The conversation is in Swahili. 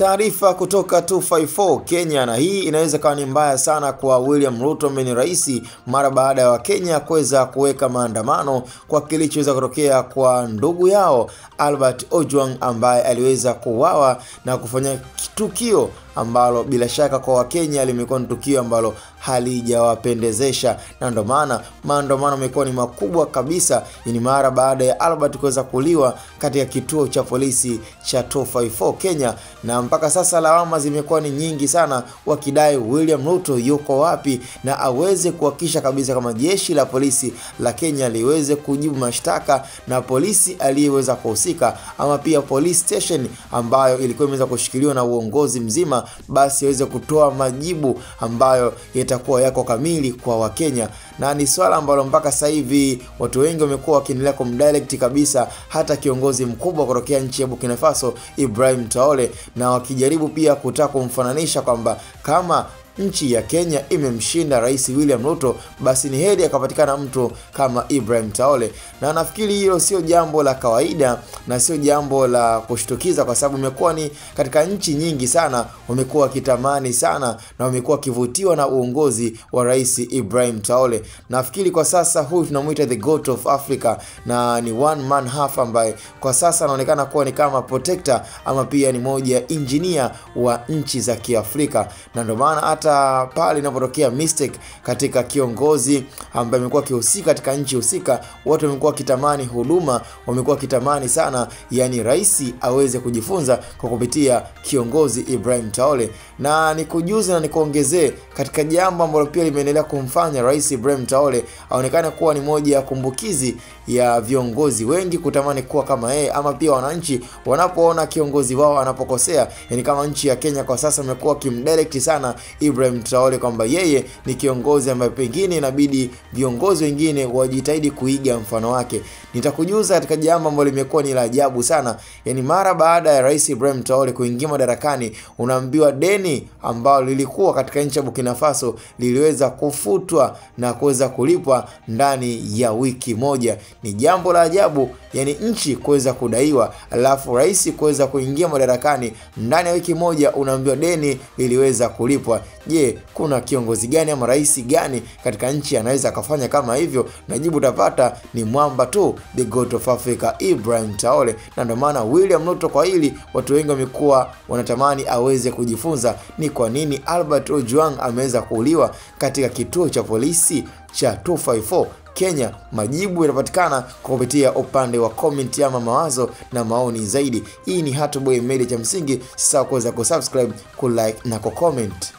Taarifa kutoka 254 Kenya, na hii inaweza kuwa ni mbaya sana kwa William Ruto ambaye ni rais, mara baada ya Wakenya kuweza kuweka maandamano kwa kilichoweza kutokea kwa ndugu yao Albert Ojwang ambaye aliweza kuuawa na kufanya tukio ambalo bila shaka kwa Wakenya limekuwa ni tukio ambalo halijawapendezesha, na ndio maana maandamano yamekuwa ni makubwa kabisa. Ni mara baada ya Albert kuweza kuliwa katika kituo cha polisi cha 254 Kenya, na mpaka sasa lawama zimekuwa ni nyingi sana, wakidai William Ruto yuko wapi na aweze kuhakikisha kabisa kama jeshi la polisi la Kenya liweze kujibu mashtaka na polisi aliyeweza kuhusika, ama pia police station ambayo ilikuwa imeweza kushikiliwa na uongozi mzima, basi aweze kutoa majibu ambayo yatakuwa yako kamili kwa Wakenya. Na ni swala ambalo mpaka sasa hivi watu wengi wamekuwa wakiendelea kumdirect kabisa hata kiongozi mkubwa kutokea nchi ya Burkina Faso Ibrahim Traore, na wakijaribu pia kutaka kumfananisha kwamba kama nchi ya Kenya imemshinda Rais William Ruto, basi ni heri akapatikana mtu kama Ibrahim Traore. Na nafikiri hilo sio jambo la kawaida na sio jambo la kushtukiza, kwa sababu imekuwa ni katika nchi nyingi sana wamekuwa kitamani sana na wamekuwa kivutiwa na uongozi wa Rais Ibrahim Traore. Nafikiri kwa sasa huyu tunamuita the goat of Africa, na ni one man half ambaye kwa sasa anaonekana kuwa ni kama protector ama pia ni moja engineer wa nchi za Kiafrika. Na ndio maana hata pale inapotokea mistake katika kiongozi ambaye amekuwa kihusika katika nchi husika, watu wamekuwa kitamani huduma, wamekuwa kitamani sana yani rais aweze kujifunza kwa kupitia kiongozi Ibrahim Traore. Na nikujuze na nikuongezee katika jambo ambalo pia limeendelea kumfanya Rais Ibrahim Traore aonekane kuwa ni moja ya kumbukizi ya viongozi wengi kutamani kuwa kama yeye, ama pia wananchi wanapoona kiongozi wao anapokosea. Yani kama nchi ya Kenya kwa sasa imekuwa kimdirect sana Ibrahim Traore kwamba yeye ni kiongozi ambaye pengine inabidi viongozi wengine wajitahidi kuiga mfano wake. Nitakujuza katika jambo ambalo limekuwa ni la ajabu sana. Yani mara baada ya Rais Ibrahim Traore kuingia madarakani, unaambiwa deni ambalo lilikuwa katika nchi ya Burkina Faso liliweza kufutwa na kuweza kulipwa ndani ya wiki moja. Ni jambo la ajabu, yani nchi kuweza kudaiwa alafu rais kuweza kuingia madarakani ndani ya wiki moja unaambiwa deni liliweza kulipwa. Je, kuna kiongozi gani ama rais gani katika nchi anaweza akafanya kama hivyo? Na jibu utapata ni mwamba tu, the goat of Africa Ibrahim Traore. Na ndio maana William Ruto kwa hili watu wengi wamekuwa wanatamani aweze kujifunza ni kwa nini Albert Ojwang ameweza kuuliwa katika kituo cha polisi cha 254 Kenya. Majibu yanapatikana kupitia upande wa comment ama mawazo na maoni zaidi. Hii ni Hatuboy Media, cha msingi sasa kuweza kusubscribe, kulike na kucomment.